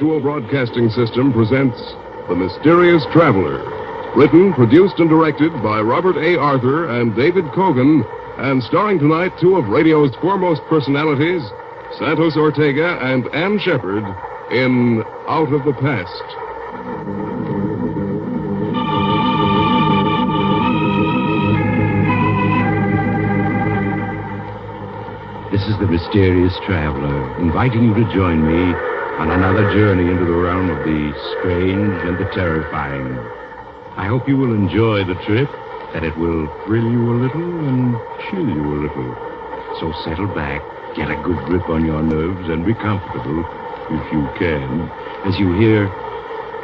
Mutual Broadcasting System presents The Mysterious Traveler. Written, produced, and directed by Robert A. Arthur and David Cogan, and starring tonight two of radio's foremost personalities, Santos Ortega and Ann Shepard, in Out of the Past. This is the Mysterious Traveler, inviting you to join me on another journey into the realm of the strange and the terrifying. I hope you will enjoy the trip, that it will thrill you a little and chill you a little. So settle back, get a good grip on your nerves, and be comfortable, if you can, as you hear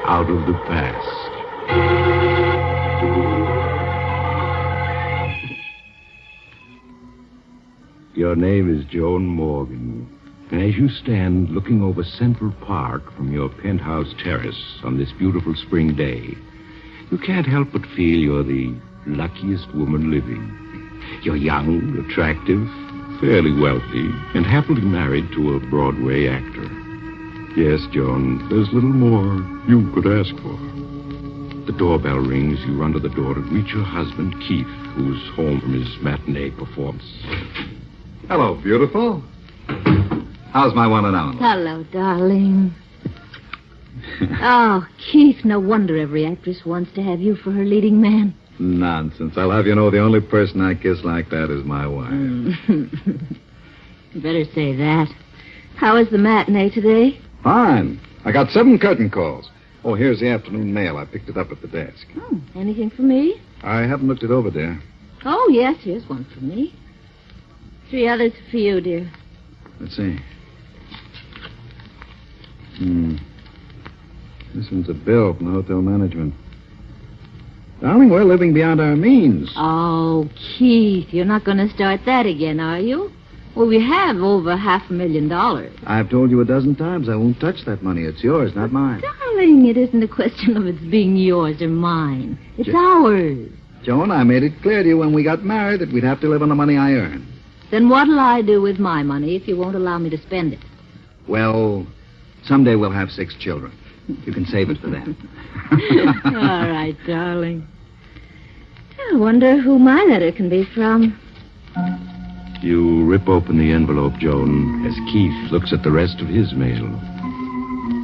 Out of the Past. Your name is Joan Morgan, and as you stand looking over Central Park from your penthouse terrace on this beautiful spring day, you can't help but feel you're the luckiest woman living. You're young, attractive, fairly wealthy, and happily married to a Broadway actor. Yes, Joan, there's little more you could ask for. The doorbell rings. You run to the door to greet your husband, Keith, who's home from his matinee performance. Hello, beautiful. How's my one and only? Hello, darling. Oh, Keith, no wonder every actress wants to have you for her leading man. Nonsense. I'll have you know the only person I kiss like that is my wife. You better say that. How was the matinee today? Fine. I got 7 curtain calls. Oh, here's the afternoon mail. I picked it up at the desk. Anything for me? I haven't looked it over, dear. Oh, yes, here's one for me. 3 others for you, dear. Let's see. This one's a bill from the hotel management. Darling, we're living beyond our means. Oh, Keith, you're not going to start that again, are you? Well, we have over $500,000. I've told you a dozen times I won't touch that money. It's yours, not mine. Darling, it isn't a question of its being yours or mine. It's ours. Joan, I made it clear to you when we got married that we'd have to live on the money I earn. Then what'll I do with my money if you won't allow me to spend it? Well, someday we'll have 6 children. You can save it for them. All right, darling. I wonder who my letter can be from. You rip open the envelope, Joan, as Keith looks at the rest of his mail.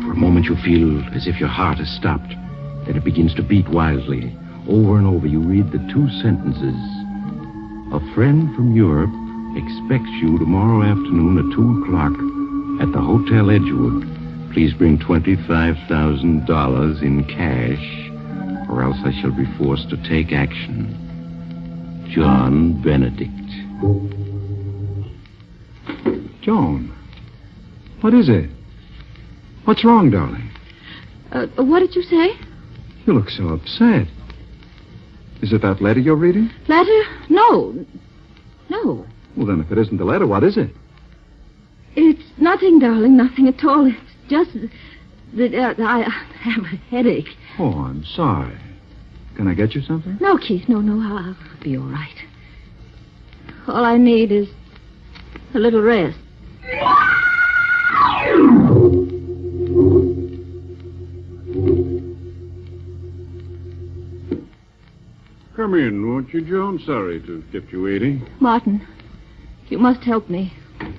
For a moment you feel as if your heart has stopped. Then it begins to beat wildly. Over and over you read the 2 sentences. A friend from Europe expects you tomorrow afternoon at 2 o'clock at the Hotel Edgewood. Please bring $25,000 in cash, or else I shall be forced to take action. John Benedict. Joan, what is it? What's wrong, darling? What did you say? You look so upset. Is it that letter you're reading? Letter? No. Well, then, if it isn't the letter, what is it? It's nothing, darling, nothing at all. It's just that I have a headache. Oh, I'm sorry. Can I get you something? No, Keith, no, I'll be all right. All I need is a little rest. Come in, won't you, Joan? Sorry to have kept you waiting. Martin, you must help me.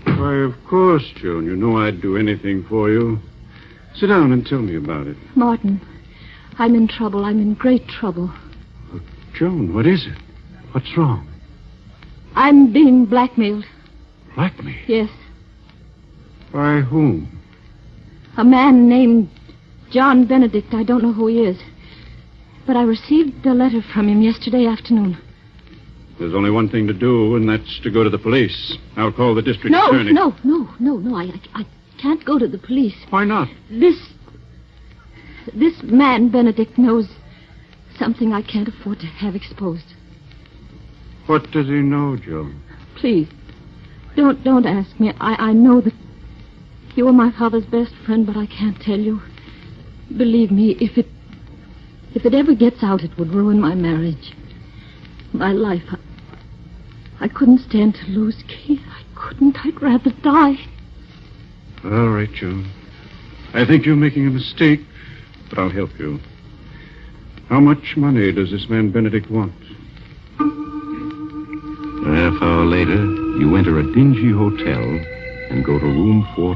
Why, of course, Joan. You know I'd do anything for you. Sit down and tell me about it. Martin, I'm in trouble. I'm in great trouble. Joan, what is it? What's wrong? I'm being blackmailed. Blackmail? Yes. By whom? A man named John Benedict. I don't know who he is. But I received a letter from him yesterday afternoon. There's only one thing to do, and that's to go to the police. I'll call the district attorney. No. I can't go to the police. Why not? This man, Benedict, knows something I can't afford to have exposed. What does he know, Joan? Please, don't ask me. I know that you are my father's best friend, but I can't tell you. Believe me, if it ever gets out, it would ruin my marriage. My life. I couldn't stand to lose Keith. I couldn't. I'd rather die. All right, Joan. I think you're making a mistake, but I'll help you. How much money does this man Benedict want? A half hour later, you enter a dingy hotel and go to room 14.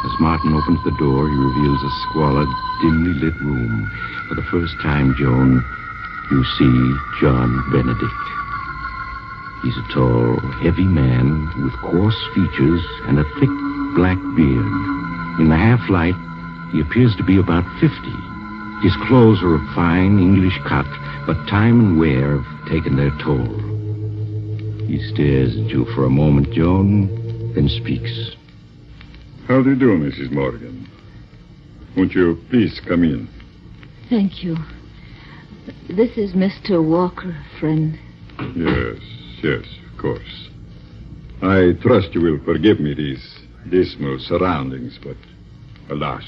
As Martin opens the door, he reveals a squalid, dimly lit room. For the first time, Joan, you see John Benedict. He's a tall, heavy man with coarse features and a thick black beard. In the half-light, he appears to be about 50. His clothes are of fine English cut, but time and wear have taken their toll. He stares at you for a moment, Joan, then speaks. How do you do, Mrs. Morgan? Won't you please come in? Thank you. This is Mr. Walker, friend. Yes, of course. I trust you will forgive me these dismal surroundings, but alas,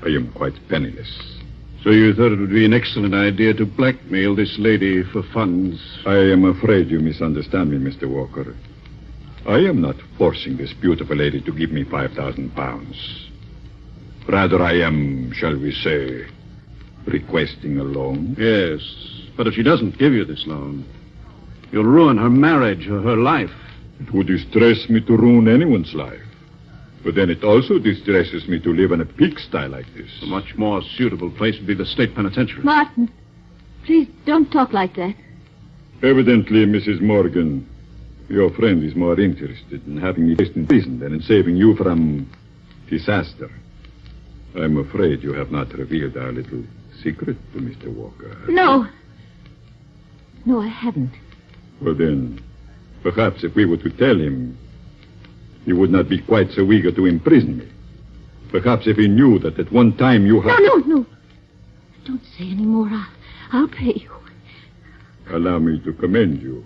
I am quite penniless. So you thought it would be an excellent idea to blackmail this lady for funds? I am afraid you misunderstand me, Mr. Walker. I am not forcing this beautiful lady to give me 5,000 pounds. Rather, I am, shall we say, requesting a loan. Yes, but if she doesn't give you this loan, you'll ruin her marriage or her life. It would distress me to ruin anyone's life. But then it also distresses me to live in a pigsty like this. A much more suitable place would be the state penitentiary. Martin, please don't talk like that. Evidently, Mrs. Morgan, your friend is more interested in having me placed in prison than in saving you from disaster. I'm afraid you have not revealed our little secret to Mr. Walker. No. No, I haven't. Well, then, perhaps if we were to tell him, he would not be quite so eager to imprison me. Perhaps if he knew that at one time you had... No. Don't say any more. I'll pay you. Allow me to commend you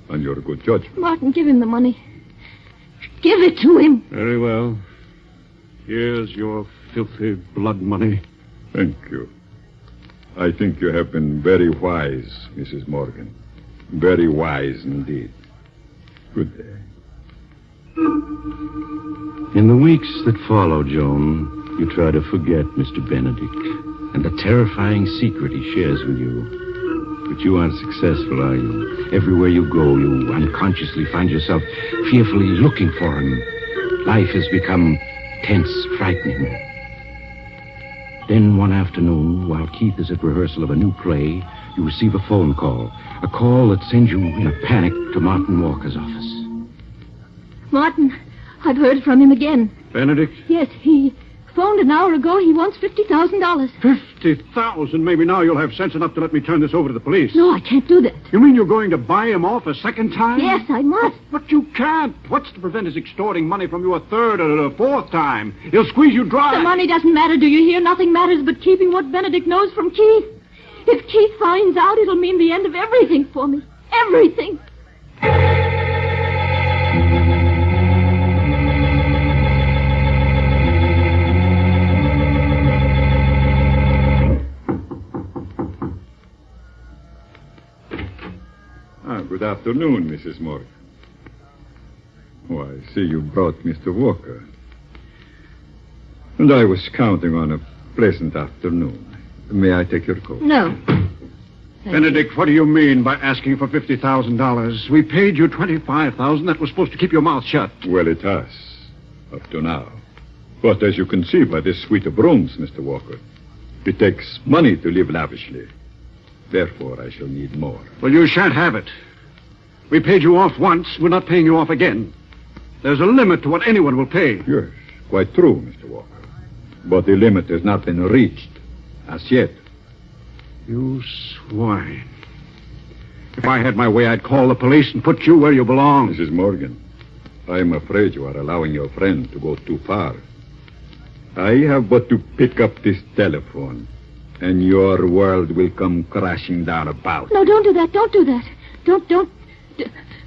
on your good judgment. Martin, give him the money. Give it to him. Very well. Here's your filthy blood money. Thank you. I think you have been very wise, Mrs. Morgan. Very wise indeed. Good day. In the weeks that follow, Joan, you try to forget Mr. Benedict and the terrifying secret he shares with you. But you aren't successful, are you? Everywhere you go, you unconsciously find yourself fearfully looking for him. Life has become tense, frightening. Then one afternoon, while Keith is at rehearsal of a new play, you receive a phone call. A call that sends you in a panic to Martin Walker's office. Martin, I've heard from him again. Benedict? Yes, he phoned an hour ago. He wants $50,000. 50,000? Maybe now you'll have sense enough to let me turn this over to the police. No, I can't do that. You mean you're going to buy him off a second time? Yes, I must. But you can't. What's to prevent his extorting money from you a third or a fourth time? He'll squeeze you dry. The money doesn't matter, do you hear? Nothing matters but keeping what Benedict knows from Keith. If Keith finds out, it'll mean the end of everything for me. Everything. Good afternoon, Mrs. Morgan. Oh, I see you brought Mr. Walker. And I was counting on a pleasant afternoon. May I take your coat? No. Benedict, what do you mean by asking for $50,000? We paid you $25,000. That was supposed to keep your mouth shut. Well, it has, up to now. But as you can see by this suite of rooms, Mr. Walker, it takes money to live lavishly. Therefore, I shall need more. Well, you shan't have it. We paid you off once. We're not paying you off again. There's a limit to what anyone will pay. Yes, quite true, Mr. Walker. But the limit has not been reached as yet. You swine. If I had my way, I'd call the police and put you where you belong. Mrs. Morgan, I am afraid you are allowing your friend to go too far. I have but to pick up this telephone, and your world will come crashing down about. No, don't do that. Don't do that. Don't.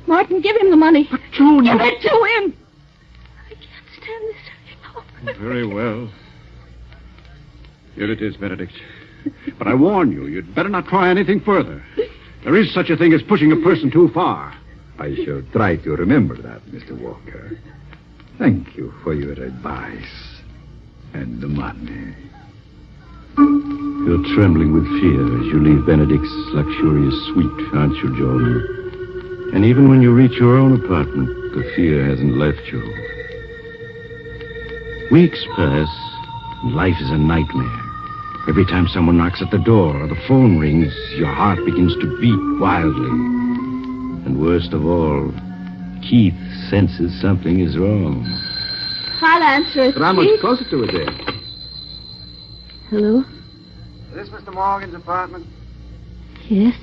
Martin, give him the money. But, Joan, give it to him. I can't stand this any longer. Very well. Here it is, Benedict. But I warn you, you'd better not try anything further. There is such a thing as pushing a person too far. I shall try to remember that, Mr. Walker. Thank you for your advice and the money. You're trembling with fear as you leave Benedict's luxurious suite, aren't you, Joan? And even when you reach your own apartment, the fear hasn't left you. Weeks pass, and life is a nightmare. Every time someone knocks at the door or the phone rings, your heart begins to beat wildly. And worst of all, Keith senses something is wrong. I'll answer it, Run much Keith. closer to it there. Hello? Is this Mr. Morgan's apartment? Yes?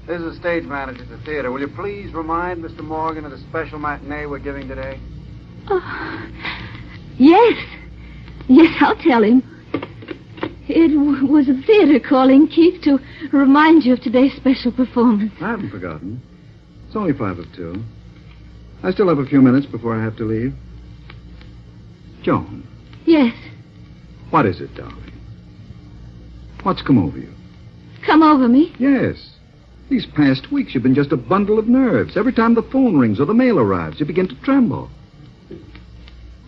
This is the stage manager at the theater. Will you please remind Mr. Morgan of the special matinee we're giving today? Oh, yes. Yes, I'll tell him. It was a theater calling, Keith, to remind you of today's special performance. I haven't forgotten. It's only 2:05. I still have a few minutes before I have to leave. Joan, Yes. what is it, darling? What's come over you? Come over me. Yes. These past weeks, you've been just a bundle of nerves. Every time the phone rings or the mail arrives, you begin to tremble.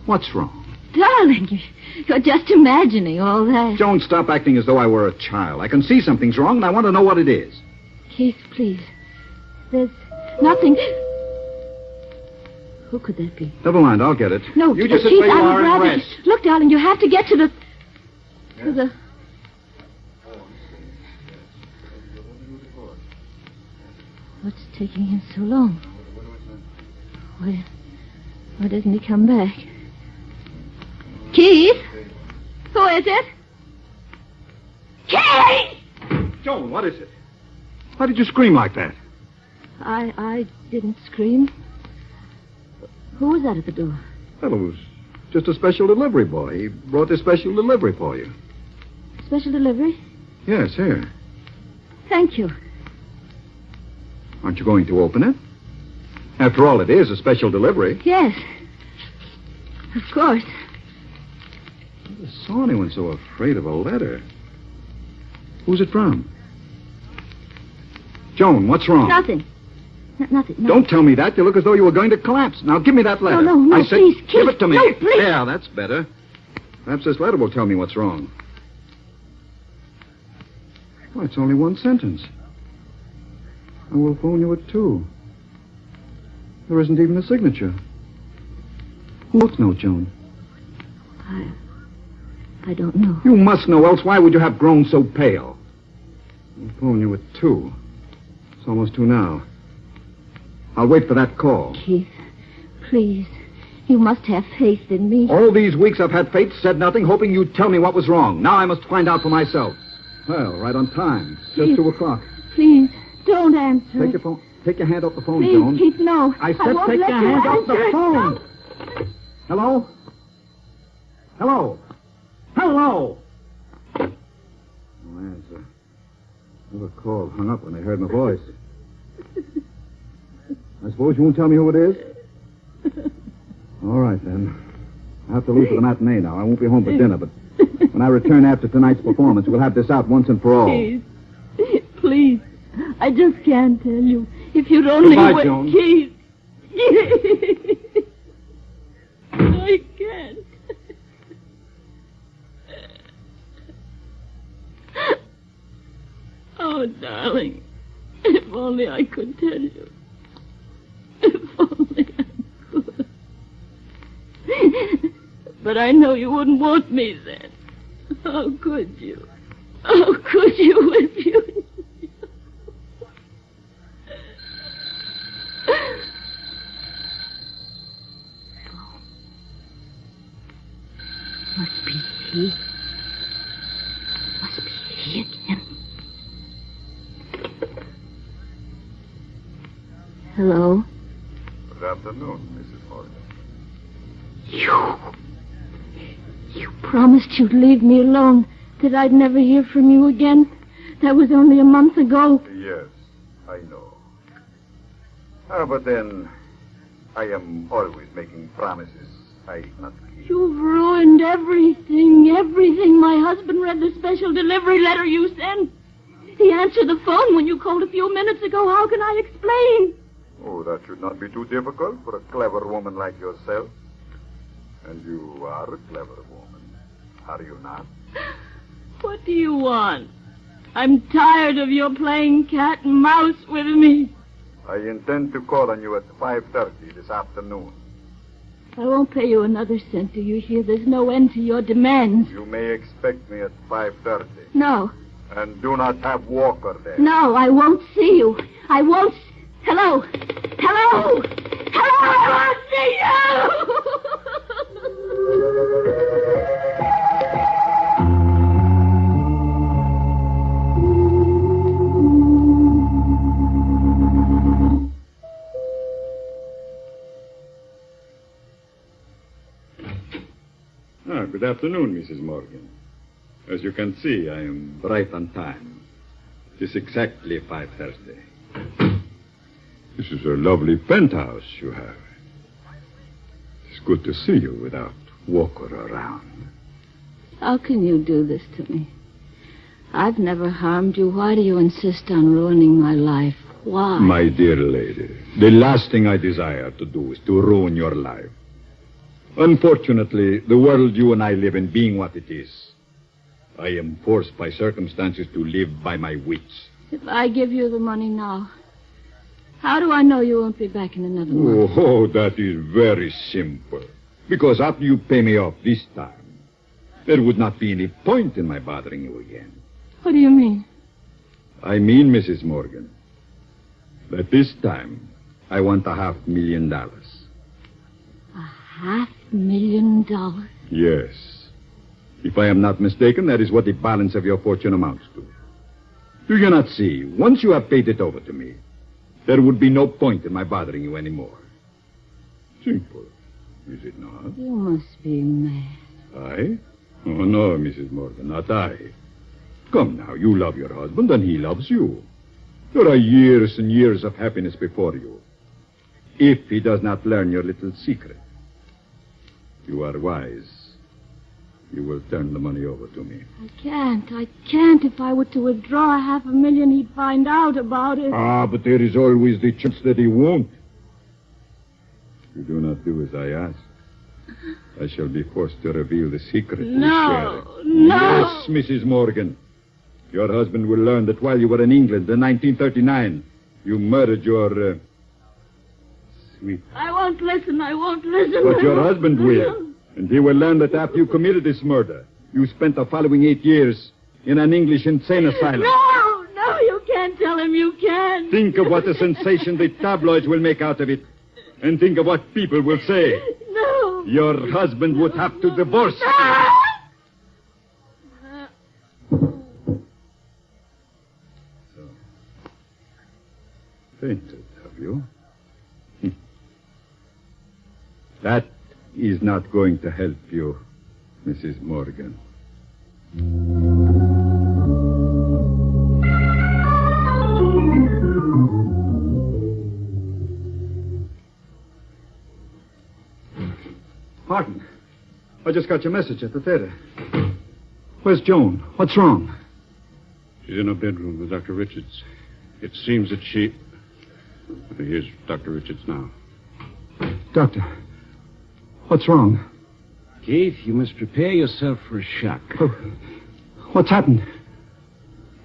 What's wrong? Darling, you're just imagining all that. Joan, stop acting as though I were a child. I can see something's wrong, and I want to know what it is. Keith, please. There's nothing... Who could that be? Never mind, I'll get it. No, You just sit Keith, where you I would are and rather... rest. Look, darling, you have to get to the... To the... What's taking him so long? Why doesn't he come back? Keith? Who is it? Keith! Joan, what is it? Why did you scream like that? I didn't scream. Who was that at the door? Well, it was just a special delivery boy. He brought this special delivery for you. Special delivery? Yes, here. Thank you. Aren't you going to open it? After all, it is a special delivery. Yes. Of course. I never saw anyone so afraid of a letter. Who's it from? Joan, what's wrong? Nothing. Nothing. No. Don't tell me that. You look as though you were going to collapse. Now, give me that letter. No, I said, please, give Keith. it to me. No, please. There, that's better. Perhaps this letter will tell me what's wrong. Well, it's only one sentence. I will phone you at 2. There isn't even a signature. Who else knows, Joan? I don't know. You must know, else why would you have grown so pale? I'll phone you at 2. It's almost 2 now. I'll wait for that call. Keith, please. You must have faith in me. All these weeks I've had faith, said nothing, hoping you'd tell me what was wrong. Now I must find out for myself. Well, right on time. It's just Keith. 2 o'clock. Please, don't answer. Take your phone. Take your hand off the phone, Please, Joan. Keith, no. I said won't take let your you hand off answer the it. phone. No. Hello? Hello? Hello? No answer. Never called, hung up when they heard my voice. I suppose you won't tell me who it is? All right, then. I have to leave for the matinee now. I won't be home for dinner, but when I return after tonight's performance, we'll have this out once and for all. Keith, please. I just can't tell you. If you'd only Goodbye, wait. Joan. Keith. I can't. Oh, darling. If only I could tell you. If only I could. But I know you wouldn't want me then. How could you? How could you if you knew? Must be he. Must be he again. Hello? Good afternoon, Mrs. Morgan. You promised you'd leave me alone, that I'd never hear from you again. That was only a month ago. Yes, I know. But then, I am always making promises I not keep. You've ruined everything, everything. My husband read the special delivery letter you sent. He answered the phone when you called a few minutes ago. How can I explain? Oh, that should not be too difficult for a clever woman like yourself. And you are a clever woman, are you not? What do you want? I'm tired of your playing cat and mouse with me. I intend to call on you at 5:30 this afternoon. I won't pay you another cent, do you hear? There's no end to your demands. You may expect me at 5:30. No. And do not have Walker there. No, I won't see you. I won't... Hello? Hello? Hello, I won't see you! Good afternoon, Mrs. Morgan. As you can see, I am right on time. It is exactly 5:30. This is a lovely penthouse you have. It's good to see you without Walker around. How can you do this to me? I've never harmed you. Why do you insist on ruining my life? Why? My dear lady, the last thing I desire to do is to ruin your life. Unfortunately, the world you and I live in being what it is, I am forced by circumstances to live by my wits. If I give you the money now, how do I know you won't be back in another month? Oh, that is very simple. Because after you pay me off this time, there would not be any point in my bothering you again. What do you mean? I mean, Mrs. Morgan, that this time I want $500,000. $500,000? Yes. If I am not mistaken, that is what the balance of your fortune amounts to. Do you not see? Once you have paid it over to me, there would be no point in my bothering you anymore. Simple, is it not? You must be mad. I? Oh, no, Mrs. Morgan, not I. Come now, you love your husband and he loves you. There are years and years of happiness before you. If he does not learn your little secret. You are wise. You will turn the money over to me. I can't. If I were to withdraw $500,000, he'd find out about it. Ah, but there is always the chance that he won't. You do not do as I ask. I shall be forced to reveal the secret to No. Yes, Mrs. Morgan. Your husband will learn that while you were in England in 1939, you murdered your... sweet... I won't listen. But your husband will. And he will learn that after you committed this murder, you spent the following 8 years in an English insane asylum. No, you can't tell him. You can't. Think of what a sensation the tabloids will make out of it. And think of what people will say. No. Your husband would have to divorce you. So, fainted, have you? That is not going to help you, Mrs. Morgan. Martin, I just got your message at the theater. Where's Joan? What's wrong? She's in her bedroom with Dr. Richards. It seems that she... Here's Dr. Richards now. Doctor, what's wrong? Keith, you must prepare yourself for a shock. Oh, what's happened?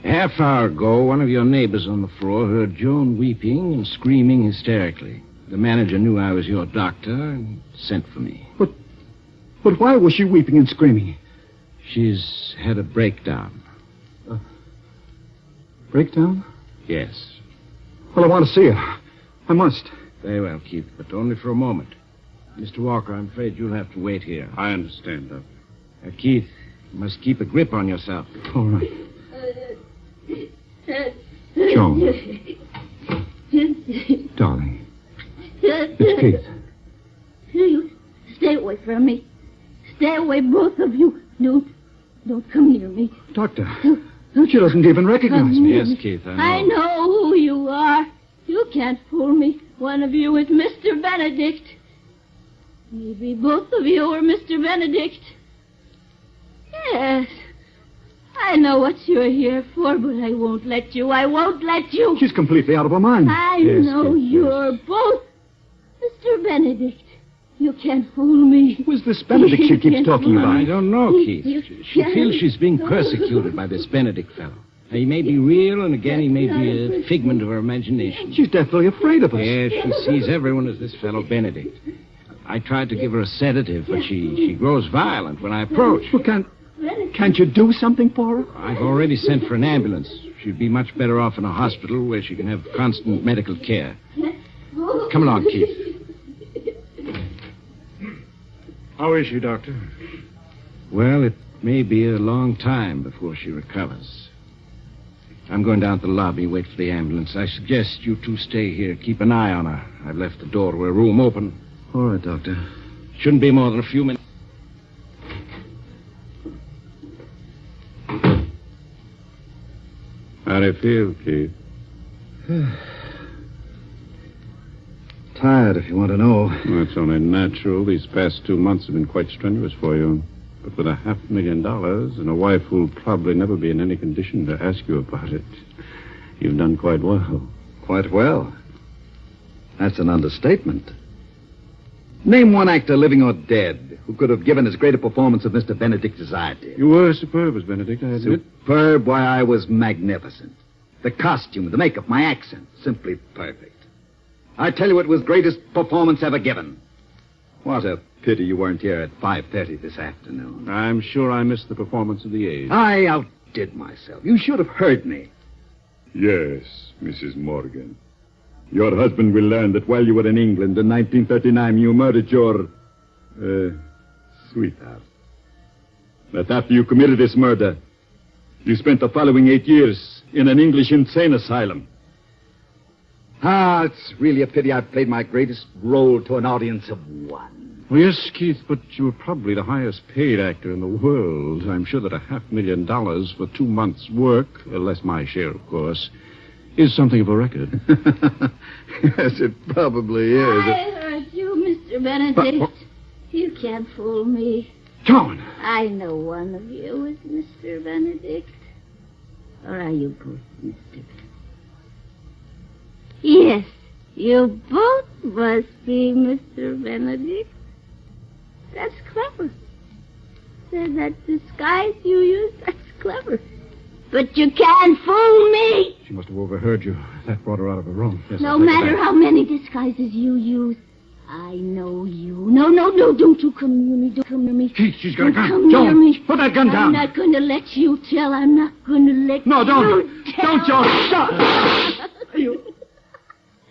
A half hour ago, one of your neighbors on the floor heard Joan weeping and screaming hysterically. The manager knew I was your doctor and sent for me. But why was she weeping and screaming? She's had a breakdown. Breakdown? Yes. Well, I want to see her. I must. Very well, Keith, but only for a moment. Mr. Walker, I'm afraid you'll have to wait here. I understand, Doctor. Keith, you must keep a grip on yourself. All right. Joan. Darling. It's Keith. You stay away from me. Stay away, both of you. Don't come near me. Doctor, she doesn't even recognize me. Yes, Keith, I know. I know who you are. You can't fool me. One of you is Mr. Benedict. Maybe both of you are Mr. Benedict. Yes. I know what you're here for, but I won't let you. I won't let you. She's completely out of her mind. I Yes, know Keith, you're both Mr. Benedict. You can't fool me. Who's this Benedict she keeps talking about? I don't know, Keith. She feels she's being persecuted by this Benedict fellow. He may be real, and again, he may be a figment of her imagination. She's deathly afraid of us. Yeah, she sees everyone as this fellow Benedict. I tried to give her a sedative, but she grows violent when I approach. Well, can't you do something for her? I've already sent for an ambulance. She'd be much better off in a hospital where she can have constant medical care. Come along, Keith. How is she, Doctor? Well, it may be a long time before she recovers. I'm going down to the lobby, wait for the ambulance. I suggest you two stay here. Keep an eye on her. I've left the door to her room open. All right, Doctor. Shouldn't be more than a few minutes. How do you feel, Keith? Tired, if you want to know. Well, it's only natural. These past 2 months have been quite strenuous for you. But with $500,000 and a wife who'll probably never be in any condition to ask you about it, you've done quite well. Quite well. That's an understatement. Name one actor, living or dead, who could have given as great a performance as Mr. Benedict as I did. You were superb as Benedict, I admit. Superb? Why, I was magnificent. The costume, the makeup, my accent, simply perfect. I tell you, it was the greatest performance ever given. What a pity you weren't here at 5:30 this afternoon. I'm sure I missed the performance of the age. I outdid myself. You should have heard me. Yes, Mrs. Morgan. Your husband will learn that while you were in England in 1939, you murdered your, sweetheart. That after you committed this murder, you spent the following 8 years in an English insane asylum. Ah, it's really a pity I played my greatest role to an audience of one. Well, yes, Keith, but you were probably the highest paid actor in the world. I'm sure that $500,000 for 2 months' work, less my share, of course, is something of a record. Yes, it probably is. I heard you, Mr. Benedict. You can't fool me. Joan! I know one of you is Mr. Benedict. Or are you both Mr. Benedict? Yes, you both must be Mr. Benedict. That's clever. That disguise you use, that's clever. But you can't fool me. She must have overheard you. That brought her out of her room. Yes, No matter how many disguises you use, I know you. No, don't you come near me. Don't come near me. Keith, she's got a gun. Come near Joan, me. put that gun down. I'm not going to let you tell. I'm not going to let No, don't. you tell. Don't, Joan. Stop.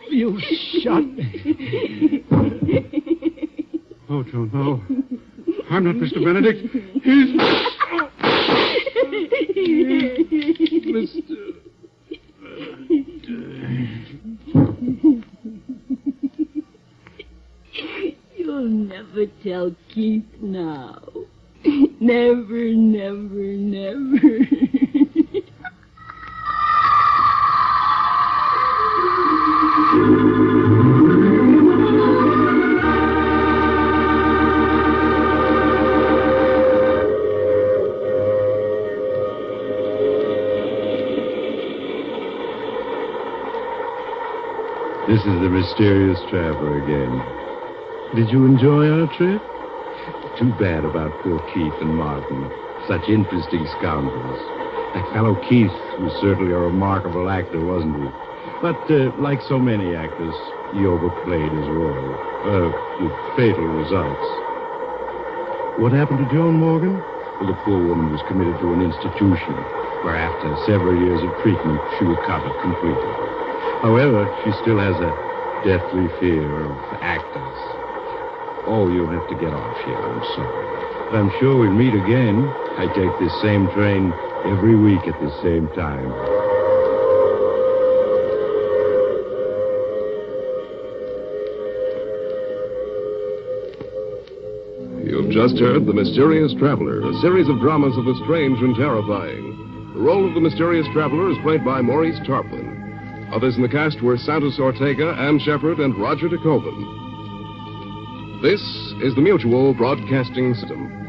You shot me. Oh, Joan, no. I'm not Mr. Benedict. He's... Mr. You'll never tell Keith now. Never, never, never. This is the mysterious traveler again. Did you enjoy our trip? Too bad about poor Keith and Martin. Such interesting scoundrels. That fellow Keith was certainly a remarkable actor, wasn't he? But, like so many actors, he overplayed his role. With fatal results. What happened to Joan Morgan? Well, the poor woman was committed to an institution, where after several years of treatment, she recovered completely. However, she still has a deathly fear of actors. Oh, you'll have to get off here. I'm sorry. But I'm sure we'll meet again. I take this same train every week at the same time. You've just heard The Mysterious Traveler, a series of dramas of the strange and terrifying. The role of the mysterious traveler is played by Maurice Tarplin. Others in the cast were Santos Ortega, Ann Shepard, and Roger de Koven. This is the Mutual Broadcasting System.